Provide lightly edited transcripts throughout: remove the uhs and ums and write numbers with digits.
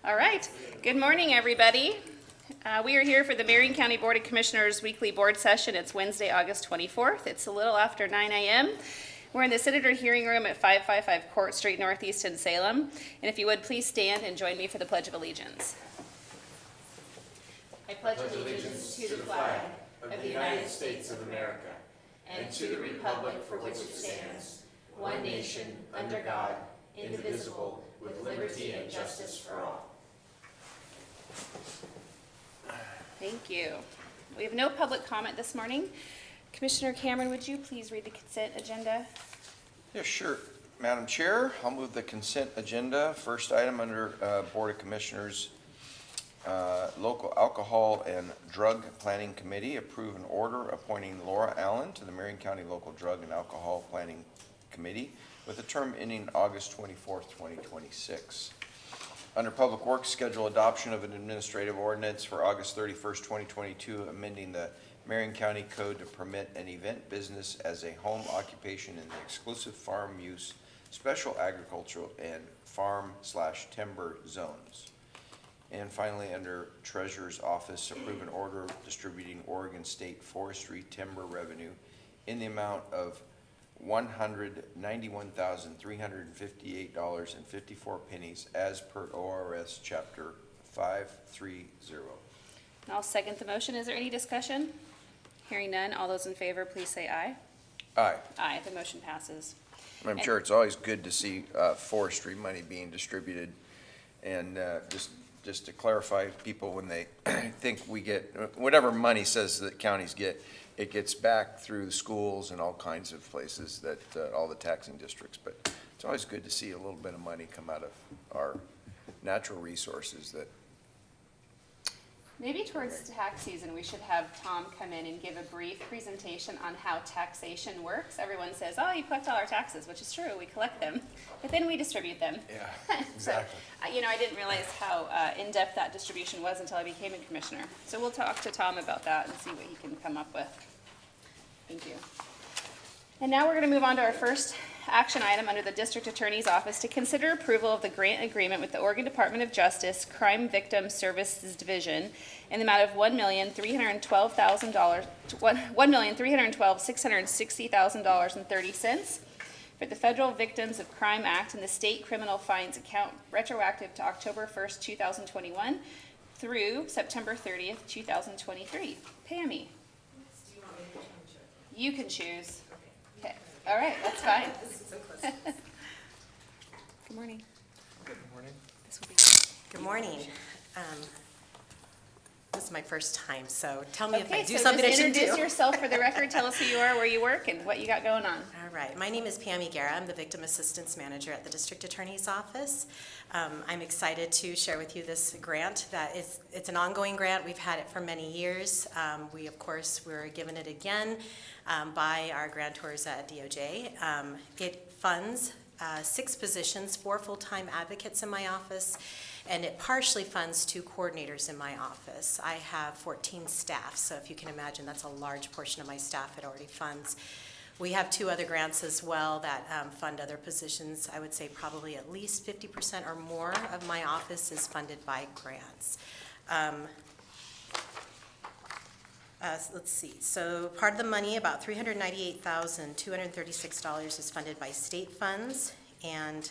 All right. Good morning, everybody. We are here for the Marion County Board of Commissioners weekly board session. It's Wednesday, August 24th. It's a little after 9 a.m. We're in the Senator Hearing Room at 555 Court Street Northeast in Salem. And if you would, please stand and join me for the Pledge of Allegiance. I pledge allegiance to the flag of the United States of America and to the republic for which it stands, one nation, under God, indivisible, with liberty and justice for all. Thank you. We have no public comment this morning. Commissioner Cameron, would you please read the consent agenda? Yeah, sure. Madam Chair, I'll move the consent agenda. First item under Board of Commissioners, Local Alcohol and Drug Planning Committee, approve an order appointing Laura Allen to the Marion County Local Drug and Alcohol Planning Committee with a term ending August 24th, 2026. Under Public Works, schedule adoption of an administrative ordinance for August 31st, 2022, amending the Marion County Code to permit an event business as a home occupation in the exclusive farm use, special agricultural, and farm/timber zones. And finally, under Treasurer's Office, approve an order distributing Oregon State Forestry timber revenue in the amount of $191,358.54 as per ORS Chapter 530. And I'll second the motion. Is there any discussion? Hearing none, all those in favor, please say aye. Aye. Aye, the motion passes. I'm sure it's always good to see forestry money being distributed. And just to clarify, people, when they think we get, whatever money says that counties get, it gets back through the schools and all kinds of places, that all the taxing districts. But it's always good to see a little bit of money come out of our natural resources. That Maybe towards tax season, we should have Tom come in and give a brief presentation on how taxation works. Everyone says, oh, you collect all our taxes, which is true, we collect them, but then we distribute them. Yeah, So, exactly. I didn't realize how in-depth that distribution was until I became a commissioner. So we'll talk to Tom about that and see what he can come up with. Thank you. And now we're going to move on to our first action item under the District Attorney's Office to consider approval of the grant agreement with the Oregon Department of Justice Crime Victim Services Division in the amount of $1,312,660,30 for the Federal Victims of Crime Act and the State Criminal Fines Account retroactive to October 1st, 2021 through September 30th, 2023. Pammy. You can choose. Okay. All right, that's fine. Good morning. Good morning. This will be Good morning. This is my first time, so tell me if I do so something I just should do. introduce yourself for the record. Tell us who you are, where you work, and what you got going on. All right. My name is Pammy Guerra. I'm the Victim Assistance Manager at the District Attorney's Office. I'm excited to share with you this grant. It's an ongoing grant. We've had it for many years. We're given it again by our grantors at DOJ. It funds 6 positions, 4 full-time advocates in my office, and it partially funds 2 coordinators in my office. I have 14 staff, so if you can imagine, that's a large portion of my staff it already funds. We have 2 other grants as well that fund other positions. I would say probably at least 50% or more of my office is funded by grants. Let's see, so part of the money, about $398,236 is funded by state funds, and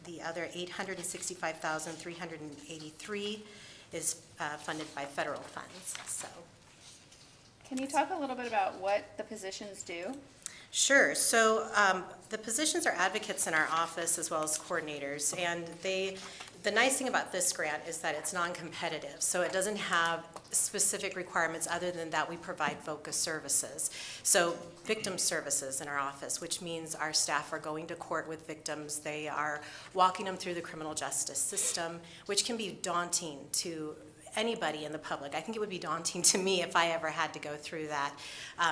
the other $865,383 is funded by federal funds. So, Can you talk a little bit about what the positions do? sure. So the positions are advocates in our office as well as coordinators, and the nice thing about this grant is that it's non-competitive, so it doesn't have specific requirements other than that we provide focused services. So victim services in our office, which means our staff are going to court with victims. They are walking them through the criminal justice system, which can be daunting to anybody in the public. I think it would be daunting to me if I ever had to go through that,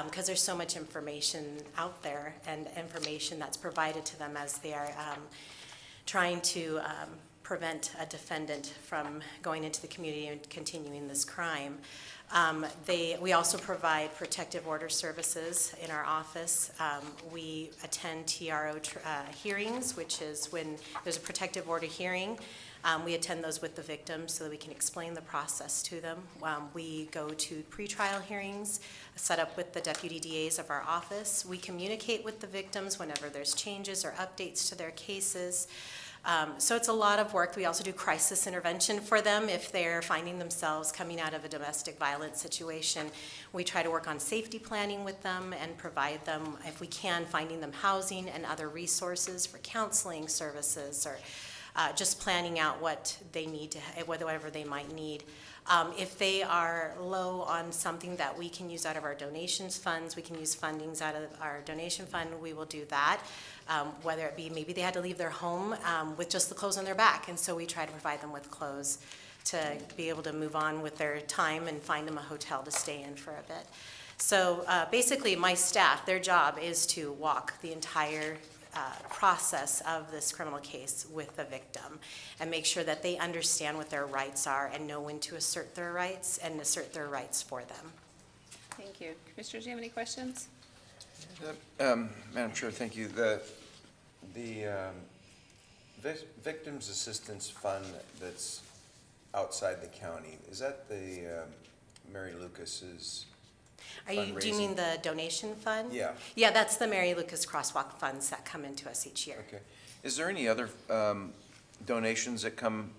because there's so much information out there and information that's provided to them as they are trying to prevent a defendant from going into the community and continuing this crime. We also provide protective order services in our office. We attend TRO hearings, which is when there's a protective order hearing. We attend those with the victims so that we can explain the process to them. We go to pretrial hearings set up with the deputy DAs of our office. We communicate with the victims whenever there's changes or updates to their cases. So it's a lot of work. We also do crisis intervention for them if they're finding themselves coming out of a domestic violence situation. We try to work on safety planning with them and provide them, if we can, finding them housing and other resources for counseling services or just planning out what they need to, whatever they might need. If they are low on something that we can use out of our donations funds, we can use fundings out of our donation fund, we will do that. Whether it be maybe they had to leave their home with just the clothes on their back, and so we try to provide them with clothes to be able to move on with their time and find them a hotel to stay in for a bit. So basically my staff, their job is to walk the entire process of this criminal case with the victim and make sure that they understand what their rights are and know when to assert their rights and assert their rights for them. Thank you. Commissioners, do you have any questions? Madam Chair, thank you. The Victims Assistance Fund that's outside the county, is that the Mary Lucas's Do you mean the donation fund? Yeah. Yeah, that's the Mary Lucas Crosswalk funds that come into us each year. Okay. Is there any other donations that come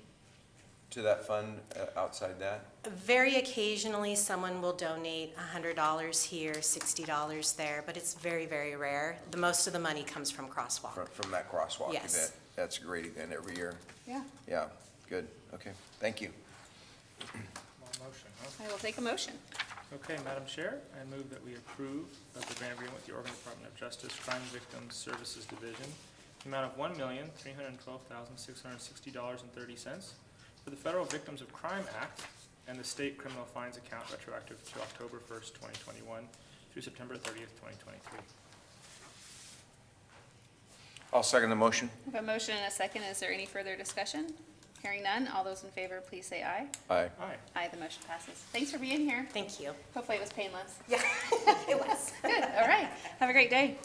to that fund outside that? Very occasionally, someone will donate $100 here, $60 there, but it's very, very rare. The most of the money comes from Crosswalk. From that crosswalk Yes. event? That's a great event every year. Yeah. Yeah, good. Okay, thank you. Motion, huh? I will take a motion. Okay, Madam Chair, I move that we approve of the grant agreement with the Oregon Department of Justice Crime Victims Services Division, the amount of $1,312,660.30 for the Federal Victims of Crime Act and the State Criminal Fines Account retroactive to October 1st, 2021 through September 30th, 2023. I'll second the motion. We have a motion and a second. Is there any further discussion? Hearing none, all those in favor, please say aye. Aye. Aye. Aye, the motion passes. Thanks for being here. Thank you. Hopefully it was painless. Yeah, it was. Good, all right. Have a great day.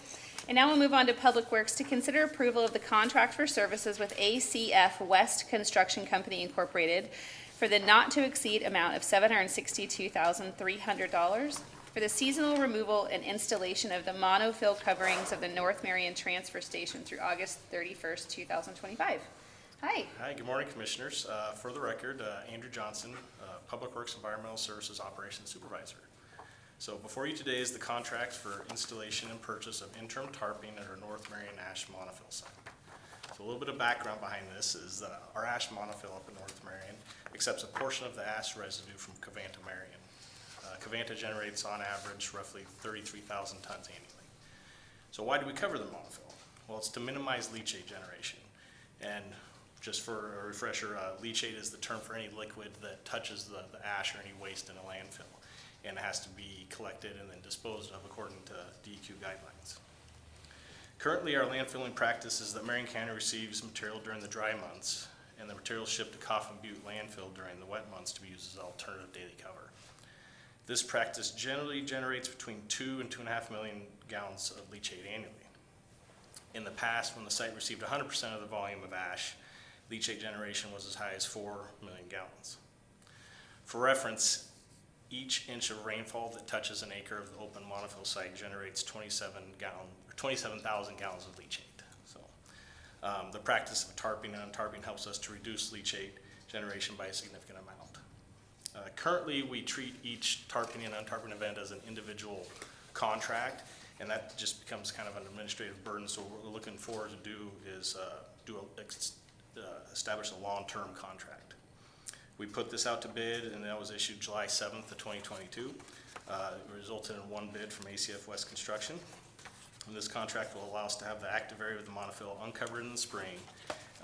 And now we'll move on to Public Works to consider approval of the contract for services with ACF West Construction Company Incorporated for the not-to-exceed amount of $762,300 for the seasonal removal and installation of the monofil coverings of the North Marion Transfer Station through August 31st, 2025. Hi. Hi, good morning, Commissioners. For the record, Andrew Johnson, Public Works Environmental Services Operations Supervisor. So before you today is the contract for installation and purchase of interim tarping at our North Marion ash monofil site. So a little bit of background behind this is our ash monofil up in North Marion accepts a portion of the ash residue from Covanta, Marion. Covanta generates on average roughly 33,000 tons annually. So why do we cover the monofil? Well, it's to minimize leachate generation. And just for a refresher, leachate is the term for any liquid that touches the ash or any waste in a landfill, and it has to be collected and then disposed of according to DEQ guidelines. Currently, our landfilling practice is that Marion County receives material during the dry months, and the material is shipped to Coffin Butte landfill during the wet months to be used as alternative daily cover. This practice generally generates between 2 and 2.5 million gallons of leachate annually. In the past, when the site received 100% of the volume of ash, leachate generation was as high as 4 million gallons. For reference, each inch of rainfall that touches an acre of the open monofil site generates 27,000 gallons of leachate. So the practice of tarping and untarping helps us to reduce leachate generation by a significant amount. Currently, we treat each tarping and untarping event as an individual contract, and that just becomes kind of an administrative burden. So what we're looking forward to do is establish a long-term contract. We put this out to bid, and that was issued July 7th of 2022. It resulted in one bid from ACF West Construction. And this contract will allow us to have the active area of the monofil uncovered in the spring,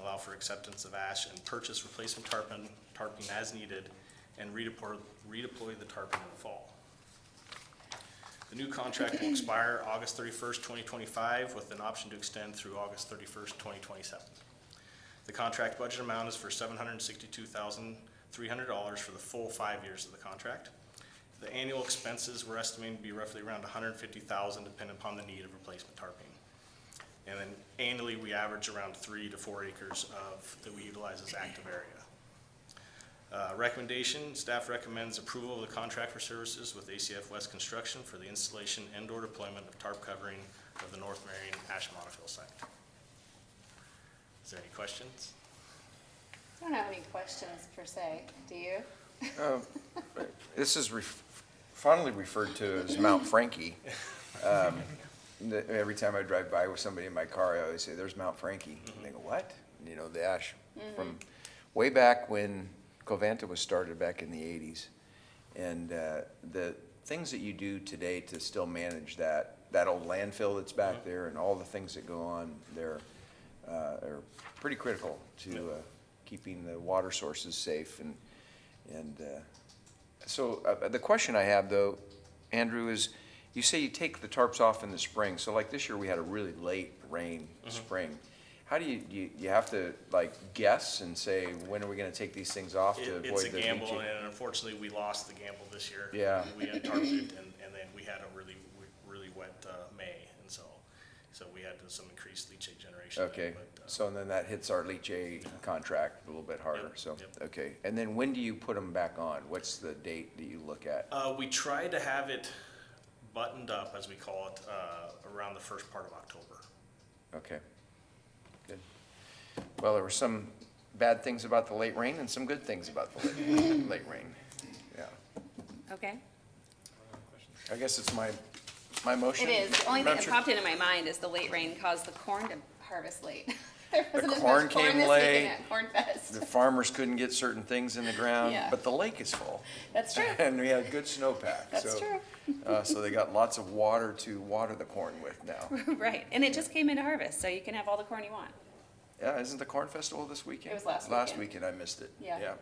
allow for acceptance of ash, and purchase replacement tarping as needed, and redeploy the tarping in the fall. The new contract will expire August 31st, 2025, with an option to extend through August 31st, 2027. The contract budget amount is for $762,300 for the full 5 years of the contract. The annual expenses we're estimating to be roughly around $150,000, depending upon the need of replacement tarping. And then annually, we average around 3 to 4 acres that we utilize as active area. Recommendation, staff recommends approval of the contract for services with ACF West Construction for the installation and/or deployment of tarp covering of the North Marion Ash Monofil site. Is there any questions? I don't have any questions per se, do you? This is fondly referred to as Mount Frankie. Every time I drive by with somebody in my car, I always say, "There's Mount Frankie." And they go, "What?" And, you know, the ash from way back when Covanta was started back in the 80s. And the things that you do today to still manage that old landfill that's back there and all the things that go on there are pretty critical to keeping the water sources safe. So the question I have, though, Andrew, is you say you take the tarps off in the spring. So like this year, we had a really late rain spring. How do you have to like guess and say, when are we going to take these things off to avoid the It's a gamble, leaching? and unfortunately, we lost the gamble this year. Yeah. We had tarped it, and then we had a really wet May, and so we had some increased leachate generation. Okay, so then that hits our leachate contract a little bit harder, Yep, so, yep. okay. And then when do you put them back on? What's the date that you look at? We tried to have it buttoned up, as we call it, around the first part of October. Okay, good. Well, there were some bad things about the late rain and some good things about the late rain. Yeah, Okay. I guess it's my motion. It is. The only thing Madam that Chair? popped into my mind is the late rain caused the corn to harvest late. There wasn't as corn much corn came this late. weekend at Corn Fest. The farmers couldn't get certain things in the ground, Yeah. but the lake is full. That's true. And we had good snowpack. That's so, true. So they got lots of water to water the corn with now. Right, and it just came into harvest, so you can have all the corn you want. Yeah, isn't the corn festival this weekend? It was last Last weekend. weekend, I missed it. Yeah.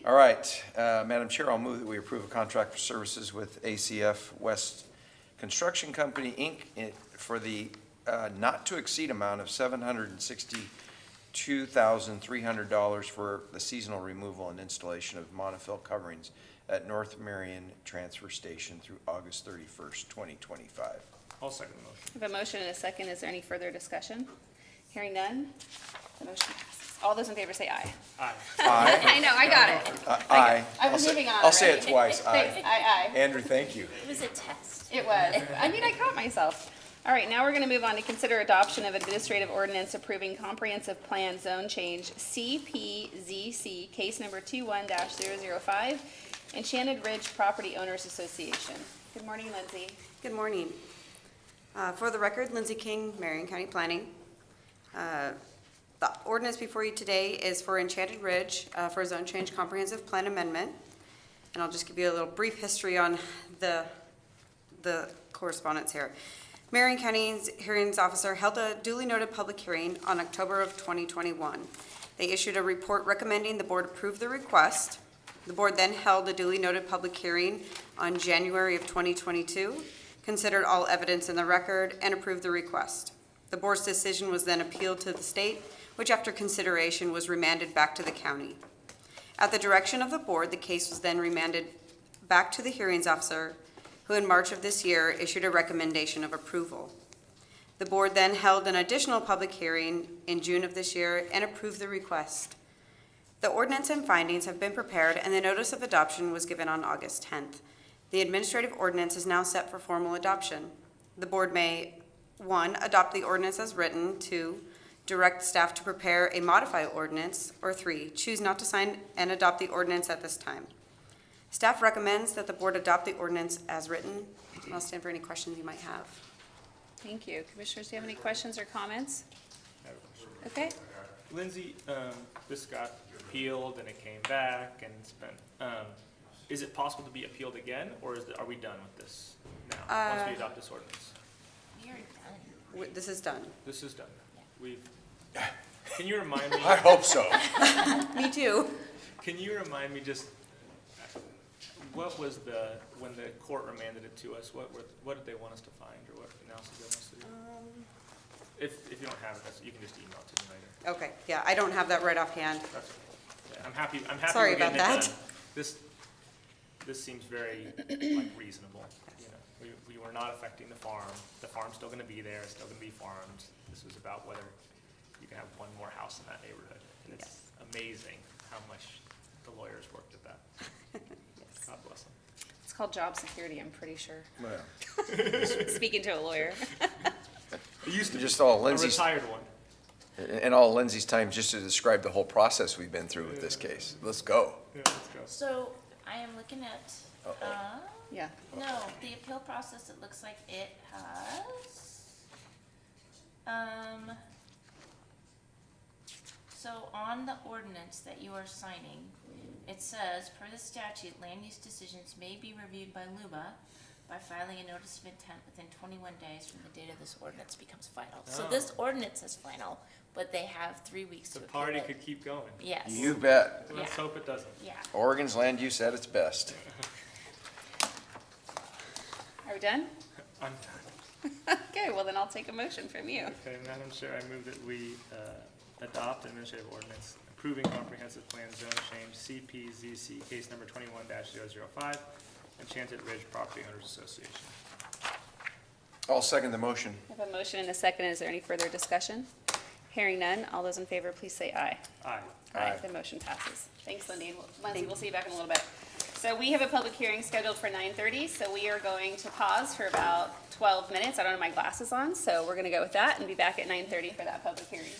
All right, Madam Chair, I'll move that we approve a contract for services with ACF West Construction Company, Inc. For the not-to-exceed amount of $762,300 for the seasonal removal and installation of monofil coverings at North Marion Transfer Station through August 31st, 2025. I'll second the motion. I have a motion and a second. Is there any further discussion? Hearing none, the motion passes. All those in favor say aye. Aye. Aye. I know, I got it. Aye. I was I'll say- moving on I'll say it already. twice, Thanks. aye. Aye, Andrew, thank you. It was a test. It was. I mean, I caught myself. All right, now we're going to move on to consider adoption of administrative ordinance approving comprehensive plan zone change CPZC, case number 21-005, Enchanted Ridge Property Owners Association. Good morning, Lindsay. Good morning. For the record, Lindsay King, Marion County Planning. The ordinance before you today is for Enchanted Ridge for a zone change comprehensive plan amendment. And I'll just give you a little brief history on the correspondence here. Marion County's hearings officer held a duly noted public hearing on October of 2021. They issued a report recommending the board approve the request. The board then held a duly noted public hearing on January of 2022, considered all evidence in the record, and approved the request. The board's decision was then appealed to the state, which after consideration was remanded back to the county. At the direction of the board, the case was then remanded back to the hearings officer, who in March of this year issued a recommendation of approval. The board then held an additional public hearing in June of this year and approved the request. The ordinance and findings have been prepared and the notice of adoption was given on August 10th. The administrative ordinance is now set for formal adoption. The board may, 1, adopt the ordinance as written, 2, direct staff to prepare a modified ordinance, or 3, choose not to sign and adopt the ordinance at this time. Staff recommends that the board adopt the ordinance as written. I'll stand for any questions you might have. Thank you. Commissioners, do you have any questions or comments? I have a question. Okay. Lindsay, this got appealed and it came back and it's been, is it possible to be appealed again, or are we done with this now, once we adopt this ordinance? You're done. This is done. This is done. Can you remind me, I hope so. Me too. can you remind me just, what was when the court remanded it to us, what did they want us to find, or what analysis did they want us to do? If you don't have it, you can just email it to me later. Okay, yeah, I don't have that right offhand. That's okay. Yeah, I'm happy Sorry we're getting it about that. done. This seems very, like, reasonable, you know. We were not affecting the farm. The farm's still gonna be there, it's still gonna be farmed. This was about whether you can have one more house in that neighborhood. And it's amazing how much the lawyers worked at that. God bless them. It's called job security, I'm pretty sure. Well, Speaking to a lawyer. It used to be Just all a Lindsay's, retired one. and all Lindsay's time just to describe the whole process we've been through with this case. Let's go. Yeah, let's go. So I am looking at, Yeah. no, the appeal process, it looks like it has, so on the ordinance that you are signing, it says, per the statute, land use decisions may be reviewed by LUBA by filing a notice of intent within 21 days from the date of this ordinance becomes final. So Oh. this ordinance is final, but they have 3 weeks The to appeal party it. could keep going. Yes. You bet. Let's Yeah. hope it doesn't. Yeah. Oregon's land use at its best. Are we done? I'm Okay, well then I'll take a motion from you. Okay, Madam Chair, I move that we adopt administrative ordinance approving comprehensive plan zone change CPZC case number 21-005, Enchanted Ridge Property Owners Association. I'll second the motion. I have a motion and a second. Is there any further discussion? Hearing none, all those in favor, please say aye. Aye. Aye. The motion passes. Thanks, Lindy. Lindsay, we'll see you back in a little bit. So we have a public hearing scheduled for 9:30, so we are going to pause for about 12 minutes. I don't have my glasses on, so we're gonna go with that and be back at 9:30 for that public hearing.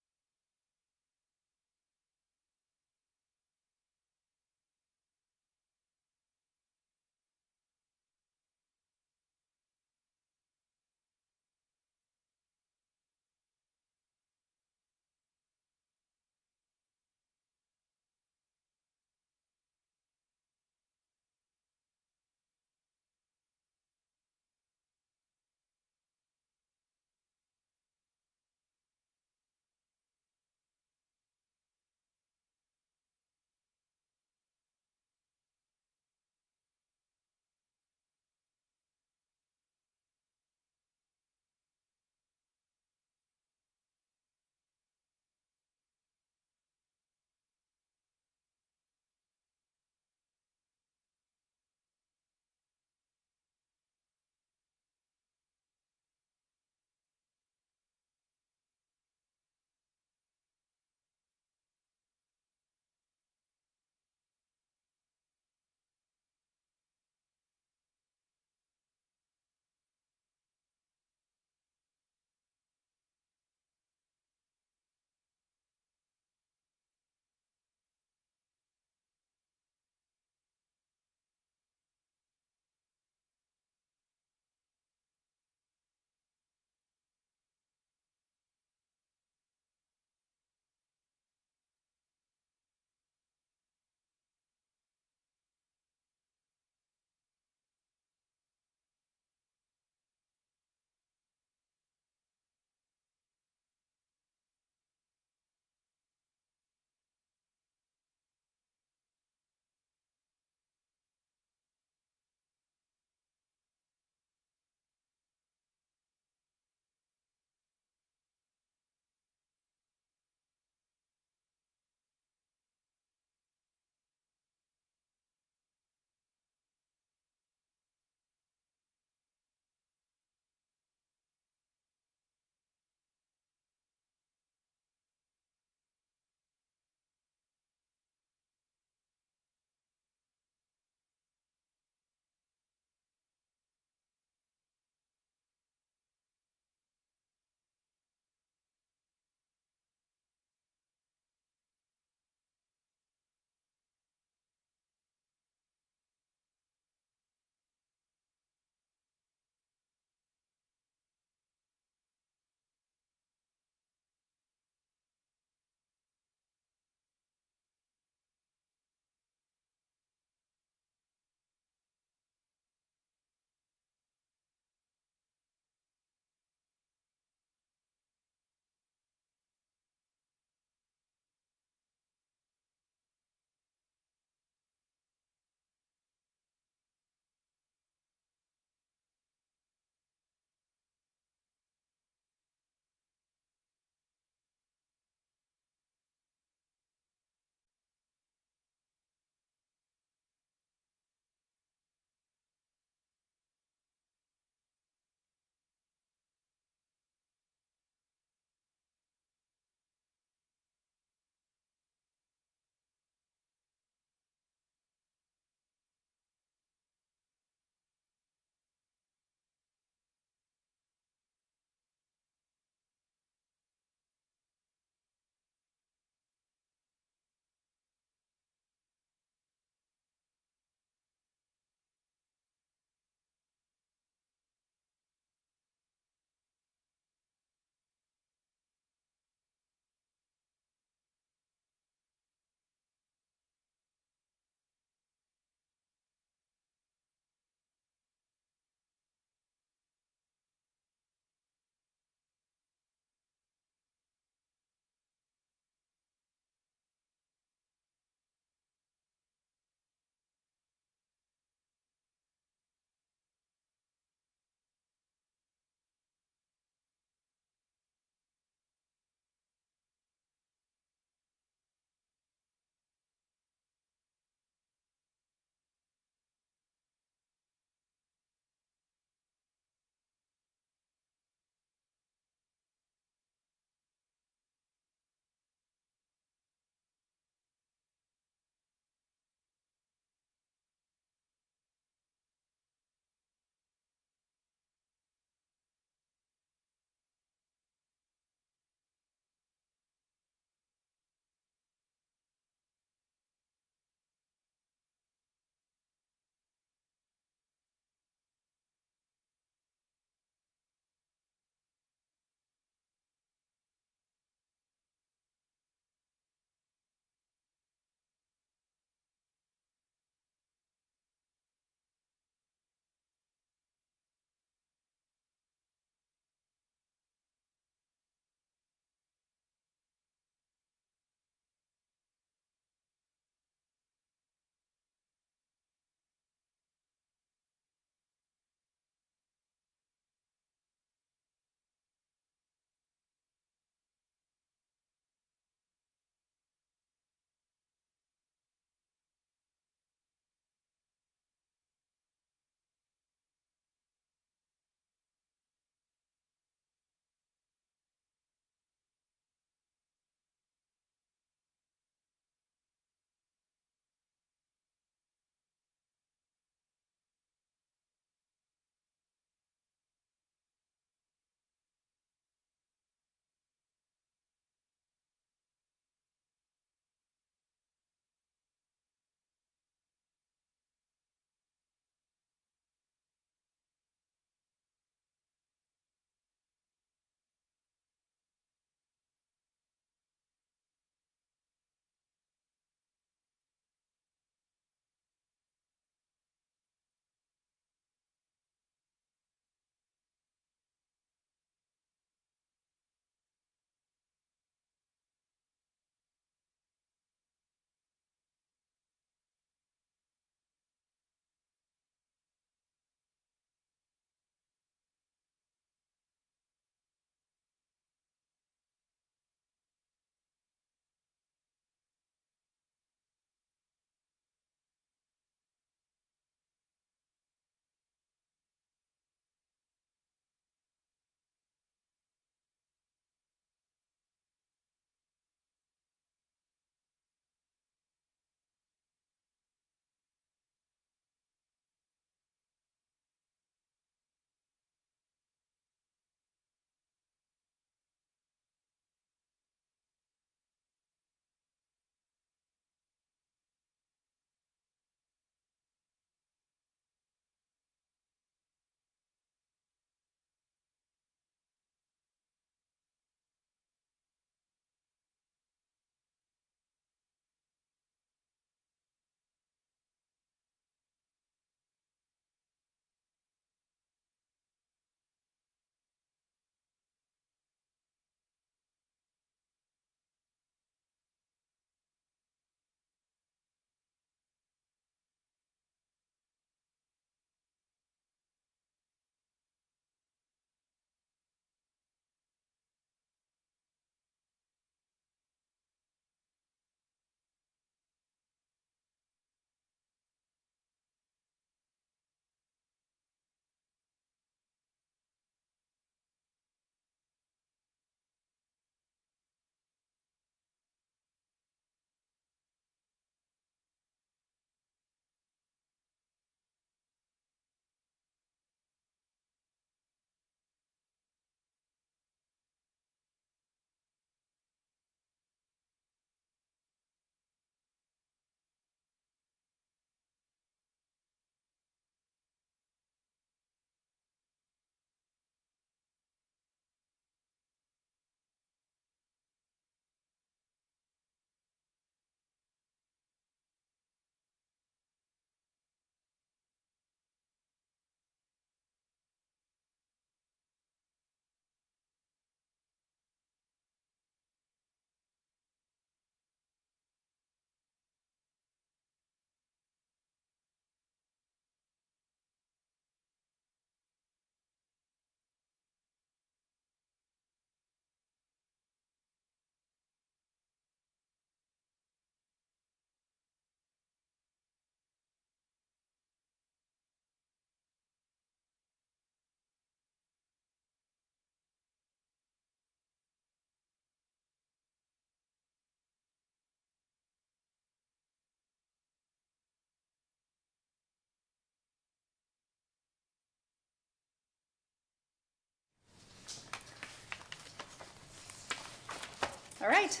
All right.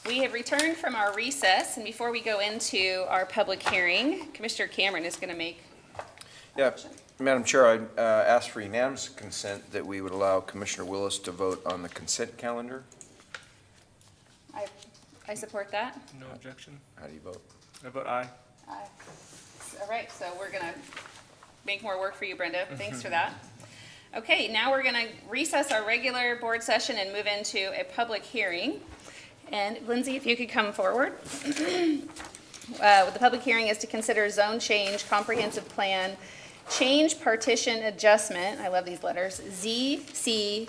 We have returned from our recess, and before we go into our public hearing, Commissioner Cameron is going to make Yeah, Madam Chair, I ask for unanimous consent that we would allow Commissioner Willis to vote on the consent calendar. I support that. No objection? How do you vote? I vote aye. Aye. All right, so we're going to make more work for you, Brenda. Thanks for that. Okay, now we're going to recess our regular board session and move into a public hearing. And Lindsay, if you could come forward. The public hearing is to consider zone change, comprehensive plan, change partition adjustment, I love these letters, ZCCPPADJ,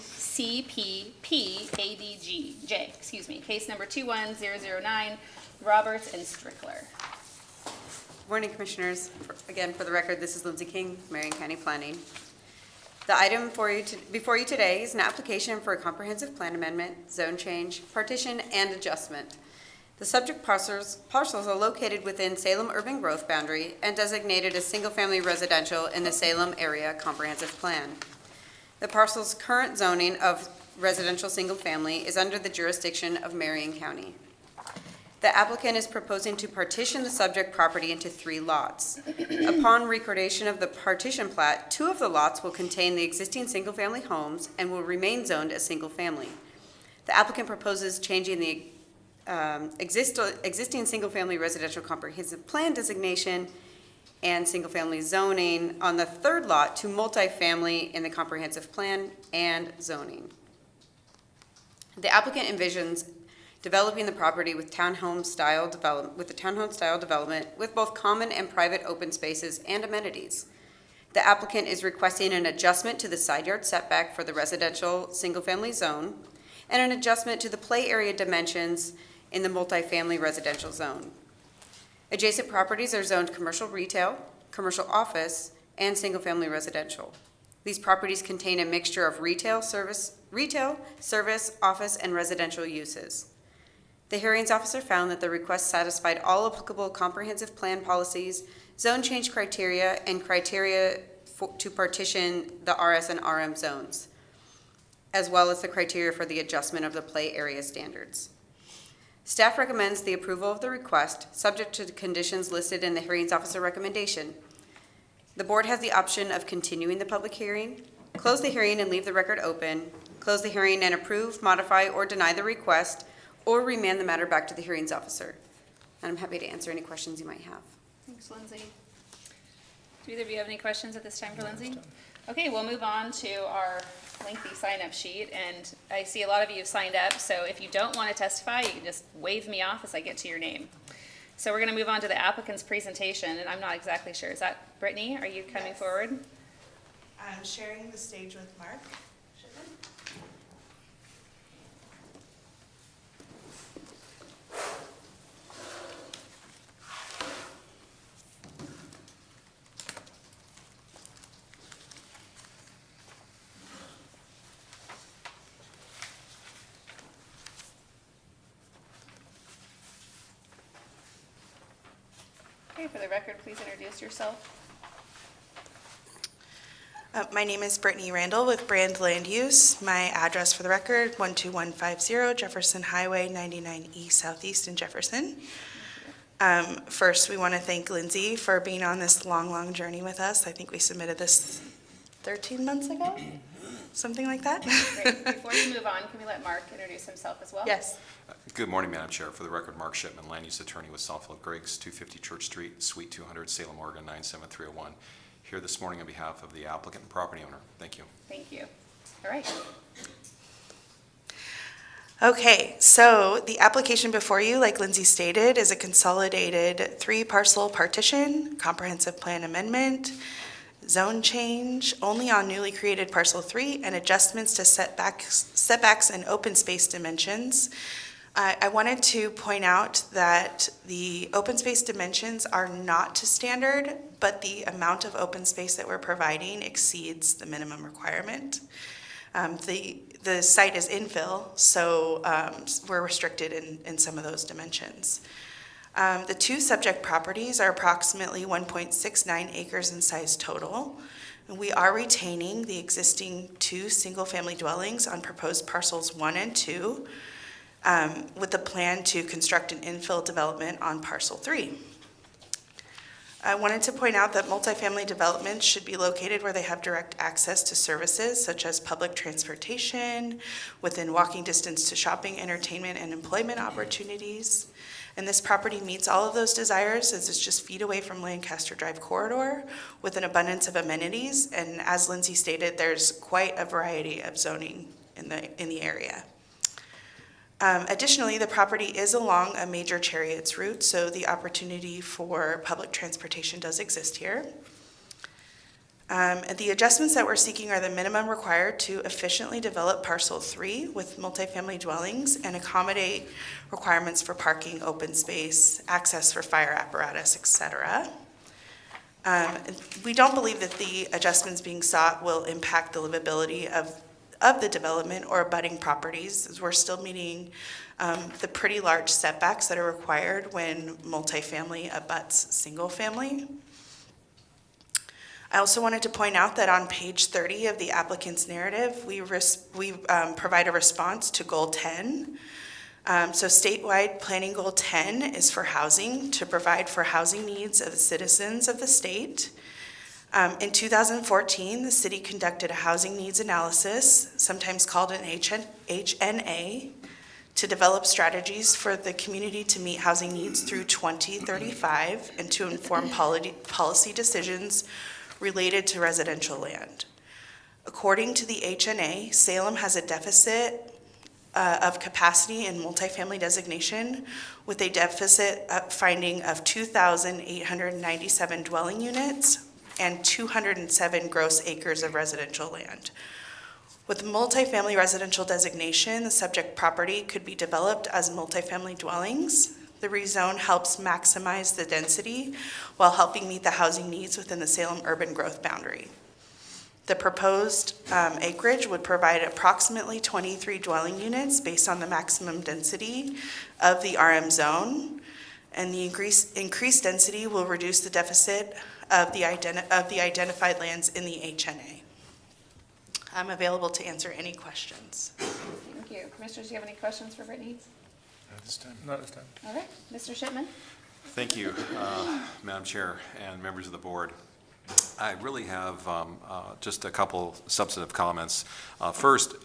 case number 21009, Roberts and Strickler. Morning, Commissioners. Again, for the record, this is Lindsay King, Marion County Planning. The item before you today is an application for a comprehensive plan amendment, zone change, partition, and adjustment. The subject parcels are located within Salem urban growth boundary and designated as single-family residential in the Salem area comprehensive plan. The parcel's current zoning of residential single-family is under the jurisdiction of Marion County. The applicant is proposing to partition the subject property into 3 lots. Upon recordation of the partition plat, 2 of the lots will contain the existing single-family homes and will remain zoned as single-family. The applicant proposes changing the existing single-family residential comprehensive plan designation and single-family zoning on the 3rd lot to multifamily in the comprehensive plan and zoning. The applicant envisions developing the property with townhome-style development with both common and private open spaces and amenities. The applicant is requesting an adjustment to the side yard setback for the residential single-family zone and an adjustment to the play area dimensions in the multifamily residential zone. Adjacent properties are zoned commercial retail, commercial office, and single-family residential. These properties contain a mixture of retail, service, office, and residential uses. The hearings officer found that the request satisfied all applicable comprehensive plan policies, zone change criteria, and criteria to partition the RS and RM zones, as well as the criteria for the adjustment of the play area standards. Staff recommends the approval of the request, subject to the conditions listed in the hearings officer recommendation. The board has the option of continuing the public hearing, close the hearing and leave the record open, close the hearing and approve, modify, or deny the request, or remand the matter back to the hearings officer. And I'm happy to answer any questions you might have. Thanks, Lindsay. Do either of you have any questions at this time for Lindsay? Okay, we'll move on to our lengthy sign-up sheet, and I see a lot of you have signed up, so if you don't want to testify, you can just wave me off as I get to your name. So we're going to move on to the applicant's presentation, and I'm not exactly sure. Is that Brittany? Are you coming forward? I'm sharing the stage with Mark Shipman. Okay, for the record, please introduce yourself. My name is Brittany Randall with Brand Land Use. My address for the record, 12150 Jefferson Highway, 99E Southeast in Jefferson. First, we want to thank Lindsay for being on this long journey with us. I think we submitted this 13 months ago, something like that. Great. Before you move on, can we let Mark introduce himself as well? Yes. Good morning, Madam Chair. For the record, Mark Shipman, Land Use Attorney with Southfield Griggs, 250 Church Street, Suite 200, Salem, Oregon, 97301. Here this morning on behalf of the applicant and property owner. Thank you. Thank you. All right. Okay, so the application before you, like Lindsay stated, is a consolidated 3-parcel partition, comprehensive plan amendment, zone change only on newly created parcel 3, and adjustments to setbacks and open space dimensions. I wanted to point out that the open space dimensions are not to standard, but the amount of open space that we're providing exceeds the minimum requirement. The site is infill, so we're restricted in some of those dimensions. The 2 subject properties are approximately 1.69 acres in size total. We are retaining the existing 2 single-family dwellings on proposed parcels 1 and 2. with the plan to construct an infill development on parcel 3. I wanted to point out that multifamily developments should be located where they have direct access to services such as public transportation, within walking distance to shopping, entertainment, and employment opportunities. And this property meets all of those desires as it's just feet away from Lancaster Drive corridor with an abundance of amenities. And as Lindsay stated, there's quite a variety of zoning in the area. Additionally, the property is along a major Chariots route, so the opportunity for public transportation does exist here. The adjustments that we're seeking are the minimum required to efficiently develop parcel 3 with multifamily dwellings and accommodate requirements for parking, open space, access for fire apparatus, etc. We don't believe that the adjustments being sought will impact the livability of the development or abutting properties, as we're still meeting the pretty large setbacks that are required when multifamily abuts single family. I also wanted to point out that on page 30 of the applicant's narrative, we provide a response to goal 10. So statewide planning goal 10 is for housing, to provide for housing needs of the citizens of the state. In 2014, the city conducted a housing needs analysis, sometimes called an HNA, to develop strategies for the community to meet housing needs through 2035 and to inform policy decisions related to residential land. According to the HNA, Salem has a deficit of capacity in multifamily designation with a deficit finding of 2,897 dwelling units and 207 gross acres of residential land. With multifamily residential designation, the subject property could be developed as multifamily dwellings. The rezone helps maximize the density while helping meet the housing needs within the Salem urban growth boundary. The proposed acreage would provide approximately 23 dwelling units based on the maximum density of the RM zone, and the increased density will reduce the deficit of the identified lands in the HNA. I'm available to answer any questions. Thank you. Commissioners, do you have any questions for Brittany? Not this time. Not this time. All right, Mr. Shipman? Thank you, Madam Chair and members of the board. I really have just a couple substantive comments. First,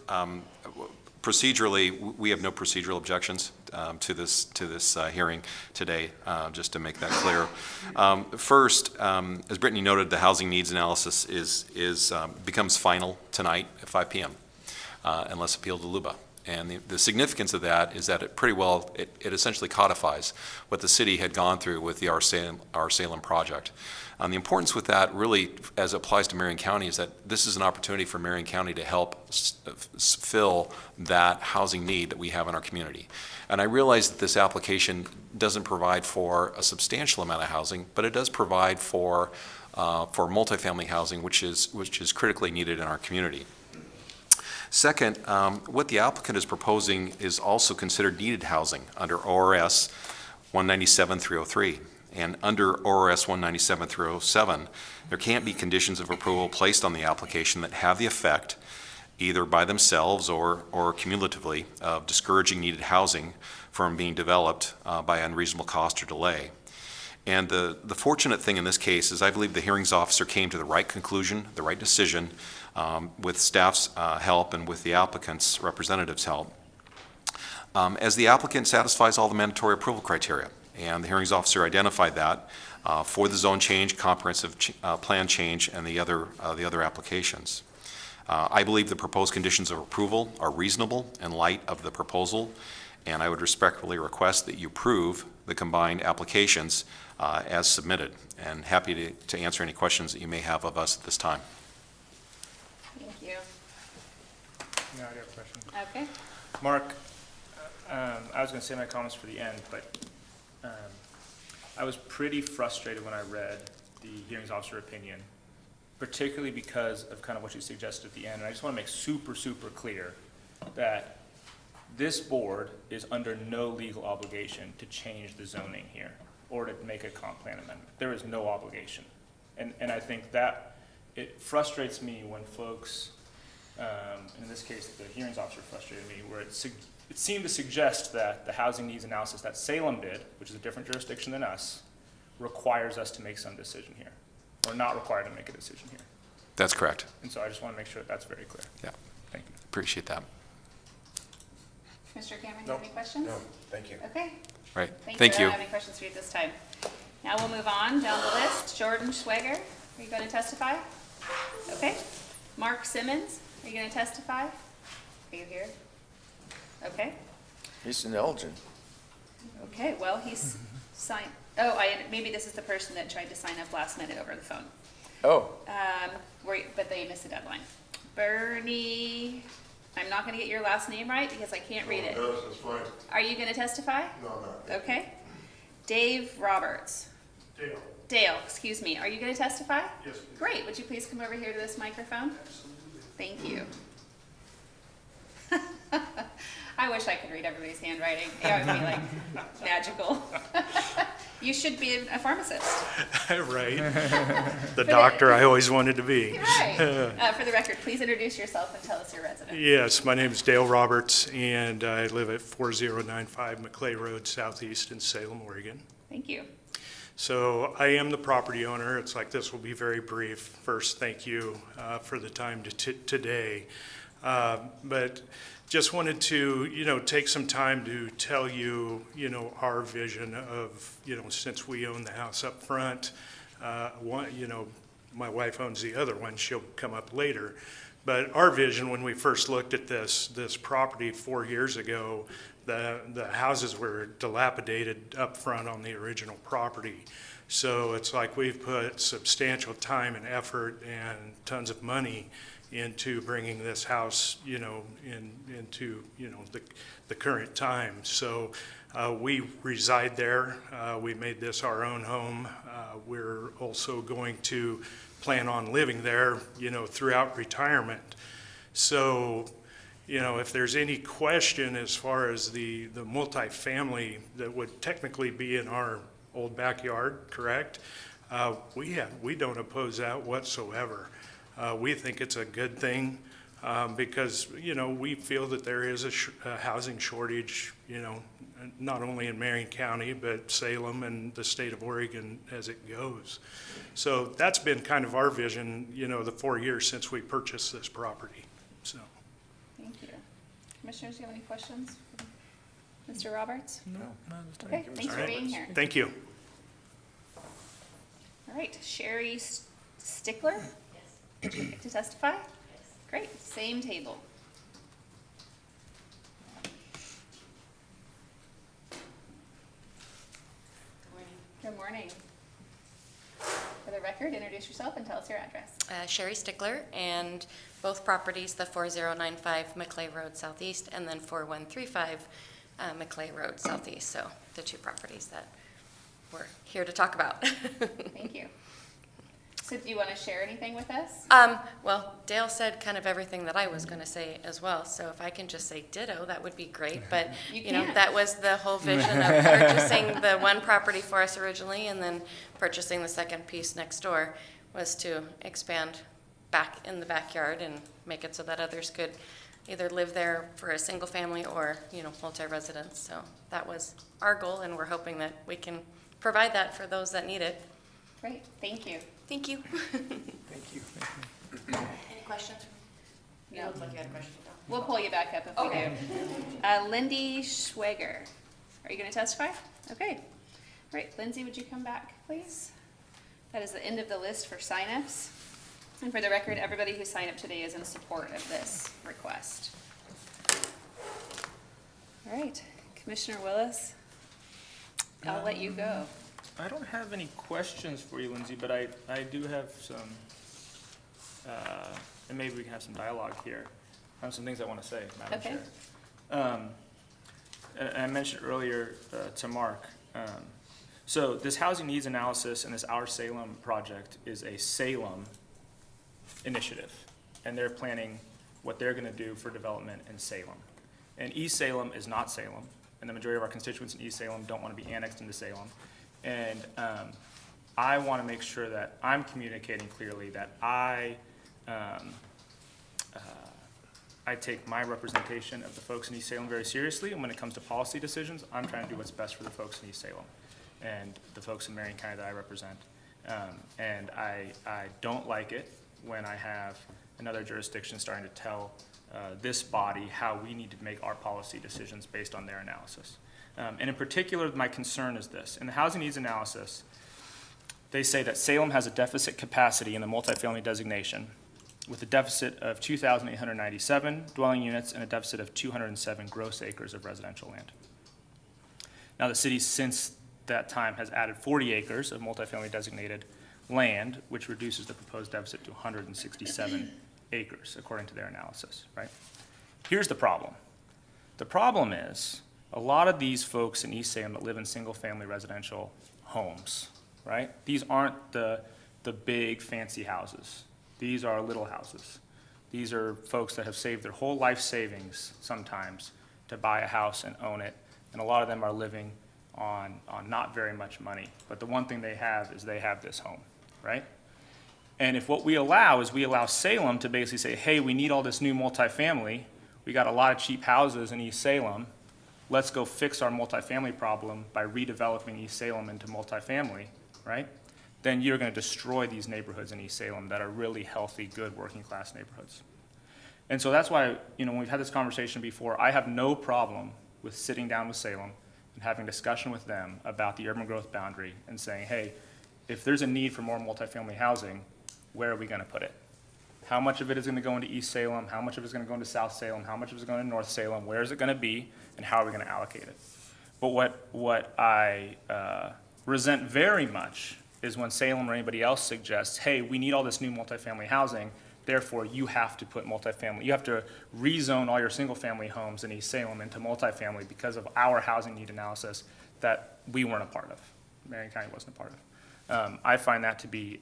procedurally, we have no procedural objections to this hearing today, just to make that clear. First, as Brittany noted, the housing needs analysis becomes final tonight at 5 p.m. Unless appealed to LUBA. And the significance of that is that it essentially codifies what the city had gone through with the Our Salem project. The importance with that really, as it applies to Marion County, is that this is an opportunity for Marion County to help fill that housing need that we have in our community. And I realize that this application doesn't provide for a substantial amount of housing, but it does provide for multifamily housing, which is critically needed in our community. Second, what the applicant is proposing is also considered needed housing under ORS 197-303. And under ORS 197-307, there can't be conditions of approval placed on the application that have the effect, either by themselves or cumulatively, of discouraging needed housing from being developed by unreasonable cost or delay. And the fortunate thing in this case is I believe the hearings officer came to the right conclusion, the right decision, with staff's help and with the applicant's representative's help. As the applicant satisfies all the mandatory approval criteria, and the hearings officer identified that for the zone change, comprehensive plan change, and the other applications. I believe the proposed conditions of approval are reasonable in light of the proposal, and I would respectfully request that you approve the combined applications as submitted, and happy to answer any questions that you may have of us at this time. Thank you. No, I got a question. Okay. Mark, I was going to say my comments for the end, but I was pretty frustrated when I read the hearings officer opinion, particularly because of kind of what you suggested at the end. And I just want to make super, super clear that this board is under no legal obligation to change the zoning here or to make a comp plan amendment. There is no obligation. And I think that it frustrates me when folks in this case, the hearings officer frustrated me, where it seemed to suggest that the housing needs analysis that Salem did, which is a different jurisdiction than us, requires us to make some decision here. We're not required to make a decision here. That's correct. And so I just want to make sure that's very clear. Yeah, Thank you. appreciate that. Commissioner Cameron, do you have any questions? No, thank you. Okay. Right, Thank thank you. I you. don't have any questions for you at this time. Now we'll move on down the list. Jordan Schweger, are you going to testify? Okay. Mark Simmons, are you going to testify? Are you here? Okay. He's an Elgin. Okay, well, he's signed, maybe this is the person that tried to sign up last minute over the phone. Oh, But they missed the deadline. Bernie, I'm not gonna get your last name right because I can't read it. No, that's fine. Are you gonna testify? No, I'm not. Okay. Dave Roberts. Dale, excuse me, are you gonna testify? Yes, please. Great, would you please come over here to this microphone? Absolutely. Thank you. I wish I could read everybody's handwriting. It would be like magical. You should be a pharmacist. Right. The doctor I always wanted to be. Right. For the record, please introduce yourself and tell us your residence. Yes, my name is Dale Roberts, and I live at 4095 McClay Road, Southeast in Salem, Oregon. Thank you. So I am the property owner. It's like this will be very brief. First, thank you for the time today. But just wanted to, take some time to tell you, our vision of, since we own the house up front, my wife owns the other one. She'll come up later. But our vision, when we first looked at this property 4 years ago, the houses were dilapidated up front on the original property. So it's like we've put substantial time and effort and tons of money into bringing this house, into, the current time. So we reside there. We made this our own home. We're also going to plan on living there, throughout retirement. So, if there's any question as far as the multifamily that would technically be in our old backyard, correct? We don't oppose that whatsoever. We think it's a good thing because, we feel that there is a housing shortage, not only in Marion County, but Salem and the state of Oregon as it goes. So that's been kind of our vision, the 4 years since we purchased this property, so. Thank you. Commissioners, do you have any questions? Mr. Roberts? No. Okay, thanks for being here. Thank you. All right, Sherry Stickler? Yes. Would you like to testify? Yes. Great, same table. Good morning. For the record, introduce yourself and tell us your address. Sherry Stickler, and both properties, the 4095 McClay Road Southeast and then 4135 McClay Road Southeast. So the two properties that we're here to talk about. Thank you. So do you want to share anything with us? Well, Dale said kind of everything that I was going to say as well. So if I can just say ditto, that would be great. But, that was the whole vision of purchasing the one property for us originally and then purchasing the second piece next door was to expand back in the backyard and make it so that others could either live there for a single family or, multi-residence. So that was our goal, and we're hoping that we can provide that for those that need it. Great, thank you. Thank you. thank you. Any questions? No. You look like you had a question. We'll pull you back up if we do. Lindy Schweger, are you going to testify? Okay. All right, Lindsay, would you come back, please? That is the end of the list for signups. And for the record, everybody who signed up today is in support of this request. All right, Commissioner Willis, I'll let you go. I don't have any questions for you, Lindsay, but I do have some, and maybe we can have some dialogue here. I have some things I want to say, Madam Okay. Chair. And I mentioned earlier to Mark, so this housing needs analysis and this Our Salem project is a Salem initiative, and they're planning what they're going to do for development in Salem. And East Salem is not Salem, and the majority of our constituents in East Salem don't want to be annexed into Salem. And I want to make sure that I'm communicating clearly that I I take my representation of the folks in East Salem very seriously, and when it comes to policy decisions, I'm trying to do what's best for the folks in East Salem and the folks in Marion County that I represent. And I don't like it when I have another jurisdiction starting to tell this body how we need to make our policy decisions based on their analysis. And in particular, my concern is this. In the housing needs analysis, they say that Salem has a deficit capacity in the multifamily designation with a deficit of 2,897 dwelling units and a deficit of 207 gross acres of residential land. Now, the city since that time has added 40 acres of multifamily designated land, which reduces the proposed deficit to 167 acres, according to their analysis, right? Here's the problem. The problem is a lot of these folks in East Salem that live in single-family residential homes, right? These aren't the big fancy houses. These are little houses. These are folks that have saved their whole life savings sometimes to buy a house and own it, and a lot of them are living on not very much money. But the one thing they have is they have this home, right? And if what we allow is we allow Salem to basically say, hey, we need all this new multifamily, we got a lot of cheap houses in East Salem, let's go fix our multifamily problem by redeveloping East Salem into multifamily, right? Then you're going to destroy these neighborhoods in East Salem that are really healthy, good, working-class neighborhoods. And so that's why, when we've had this conversation before, I have no problem with sitting down with Salem and having a discussion with them about the urban growth boundary and saying, hey, if there's a need for more multifamily housing, where are we going to put it? How much of it is going to go into East Salem? How much of it is going to go into South Salem? How much of it is going to North Salem? Where is it going to be? And how are we going to allocate it? But what I resent very much is when Salem or anybody else suggests, hey, we need all this new multifamily housing, therefore you have to put multifamily, you have to rezone all your single-family homes in East Salem into multifamily because of our housing need analysis that we weren't a part of, Marion County wasn't a part of. I find that to be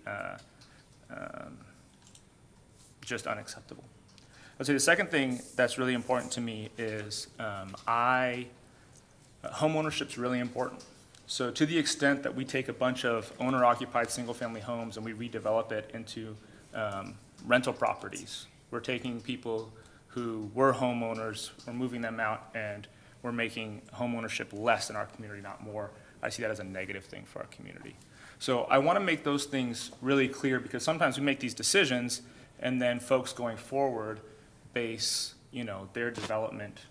just unacceptable. I'd say the second thing that's really important to me is homeownership's really important. So to the extent that we take a bunch of owner-occupied single-family homes and we redevelop it into rental properties, we're taking people who were homeowners, we're moving them out, and we're making homeownership less in our community, not more. I see that as a negative thing for our community. So I want to make those things really clear because sometimes we make these decisions and then folks going forward base, their development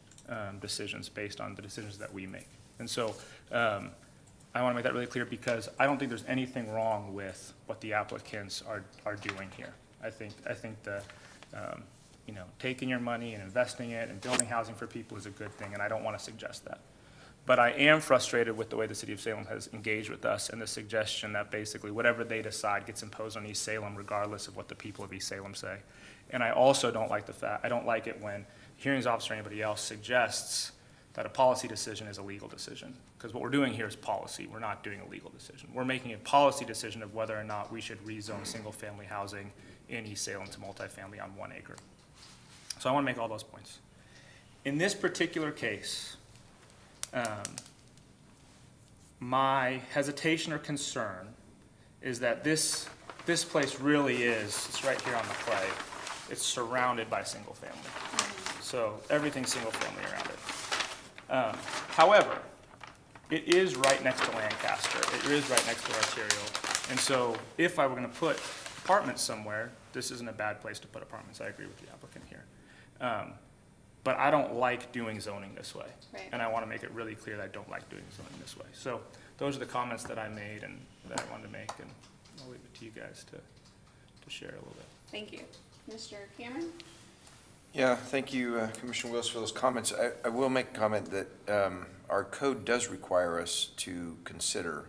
decisions based on the decisions that we make. And so I want to make that really clear because I don't think there's anything wrong with what the applicants are doing here. I think the taking your money and investing it and building housing for people is a good thing, and I don't want to suggest that. But I am frustrated with the way the city of Salem has engaged with us and the suggestion that basically whatever they decide gets imposed on East Salem regardless of what the people of East Salem say. And I also don't like I don't like it when the hearings officer or anybody else suggests that a policy decision is a legal decision. Because what we're doing here is policy. We're not doing a legal decision. We're making a policy decision of whether or not we should rezone single-family housing in East Salem to multifamily on 1 acre. So I want to make all those points. In this particular case, my hesitation or concern is that this place really is, it's right here on the play, it's surrounded by single family. So everything's single family around it. However, it is right next to Lancaster. It is right next to Arterial. And so if I were going to put apartments somewhere, this isn't a bad place to put apartments. I agree with the applicant here. But I don't like doing zoning this way. Right. And I want to make it really clear that I don't like doing zoning this way. So those are the comments that I made and that I wanted to make, and I'll leave it to you guys to share a little bit. Thank you. Mr. Cameron? Yeah, thank you, Commissioner Wills, for those comments. I will make a comment that our code does require us to consider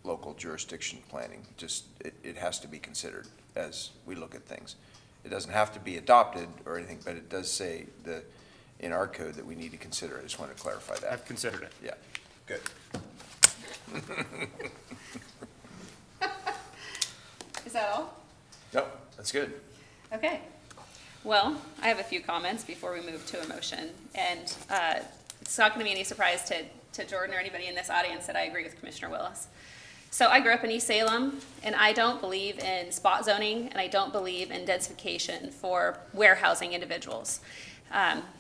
local jurisdiction planning. Just, it has to be considered as we look at things. It doesn't have to be adopted or anything, but it does say in our code that we need to consider it. I just want to clarify that. I've considered it. Yeah, good. Is that all? No, that's good. Okay. Well, I have a few comments before we move to a motion. And it's not going to be any surprise to Jordan or anybody in this audience that I agree with Commissioner Willis. So I grew up in East Salem, and I don't believe in spot zoning, and I don't believe in densification for warehousing individuals.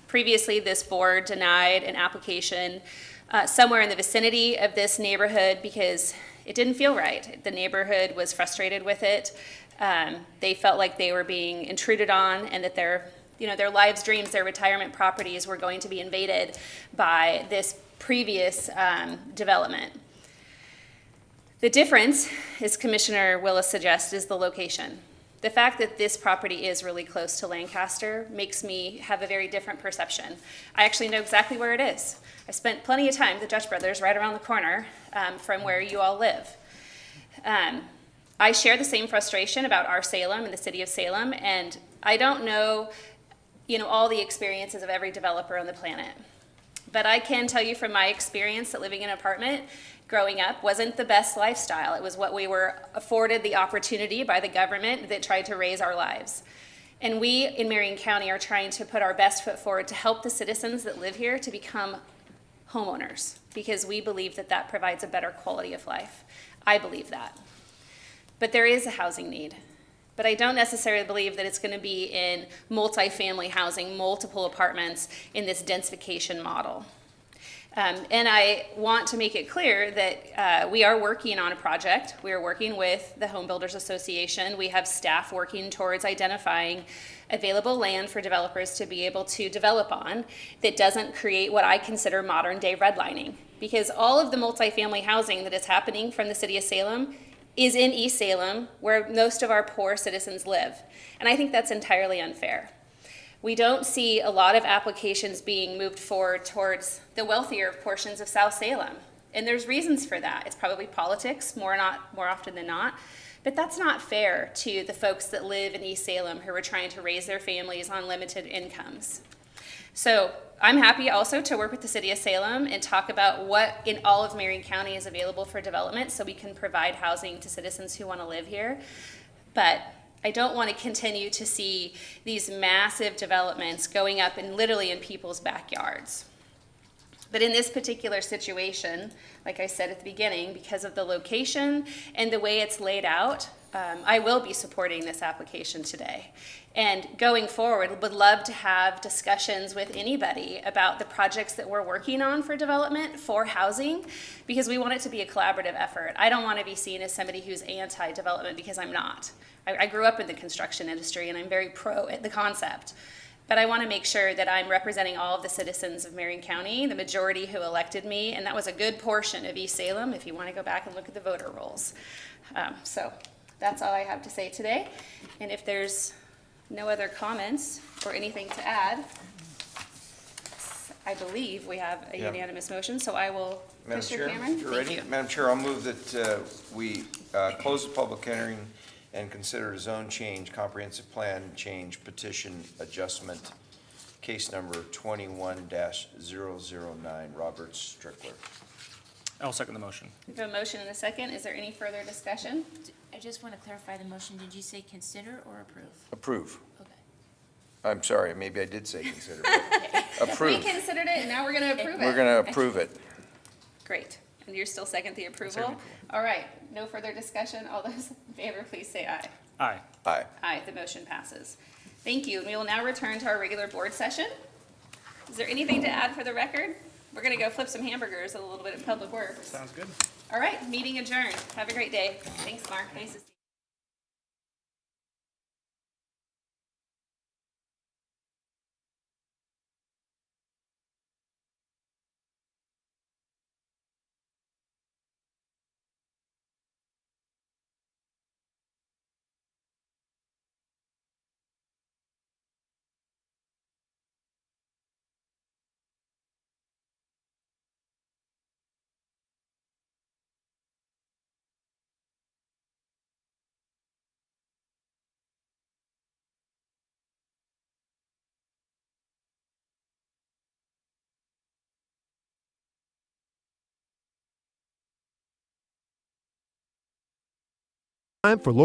Previously, this board denied an application somewhere in the vicinity of this neighborhood because it didn't feel right. The neighborhood was frustrated with it. They felt like they were being intruded on and that their lives, dreams, their retirement properties were going to be invaded by this previous development. The difference, as Commissioner Willis suggests, is the location. The fact that this property is really close to Lancaster makes me have a very different perception. I actually know exactly where it is. I spent plenty of time with the Dutch Brothers right around the corner from where you all live. I share the same frustration about our Salem and the city of Salem, and I don't know, all the experiences of every developer on the planet. But I can tell you from my experience that living in an apartment growing up wasn't the best lifestyle. It was what we were afforded the opportunity by the government that tried to raise our lives. And we in Marion County are trying to put our best foot forward to help the citizens that live here to become homeowners, because we believe that that provides a better quality of life. I believe that. But there is a housing need. But I don't necessarily believe that it's going to be in multifamily housing, multiple apartments in this densification model. And I want to make it clear that we are working on a project. We are working with the Home Builders Association. We have staff working towards identifying available land for developers to be able to develop on that doesn't create what I consider modern day redlining. Because all of the multifamily housing that is happening from the city of Salem is in East Salem, where most of our poor citizens live. And I think that's entirely unfair. We don't see a lot of applications being moved forward towards the wealthier portions of South Salem. And there's reasons for that. It's probably politics more often than not. But that's not fair to the folks that live in East Salem who are trying to raise their families on limited incomes. So I'm happy also to work with the city of Salem and talk about what in all of Marion County is available for development so we can provide housing to citizens who want to live here. But I don't want to continue to see these massive developments going up literally in people's backyards. But in this particular situation, like I said at the beginning, because of the location and the way it's laid out, I will be supporting this application today. And going forward, would love to have discussions with anybody about the projects that we're working on for development, for housing, because we want it to be a collaborative effort. I don't want to be seen as somebody who's anti-development, because I'm not. I grew up in the construction industry and I'm very pro at the concept. But I want to make sure that I'm representing all of the citizens of Marion County, the majority who elected me, and that was a good portion of East Salem if you want to go back and look at the voter rolls. So that's all I have to say today. And if there's no other comments or anything to add, I believe we have a unanimous motion, so I will. Madam Commissioner Chair, Cameron? if you're Thank ready. you. Madam Chair, I'll move that we close the public hearing and consider a zone change, comprehensive plan change petition adjustment, case number 21-009, Robert Strickler. I'll second the motion. We have a motion and a second. Is there any further discussion? I just want to clarify the motion. Did you say consider or approve? Approve. Okay. I'm sorry, maybe I did say consider. but We Approve. considered it, and now we're going to approve it. We're going to approve it. Great. And you're still second the approval? Second approval. All right. No further discussion. All those in favor, please say aye. Aye. Aye. Aye, the motion passes. Thank you. And we will now return to our regular board session. Is there anything to add for the record? We're going to go flip some hamburgers a little bit at Public Works. Sounds good. All right, meeting adjourned. Have a great day. Thanks, Mark. Nice to see you. Time for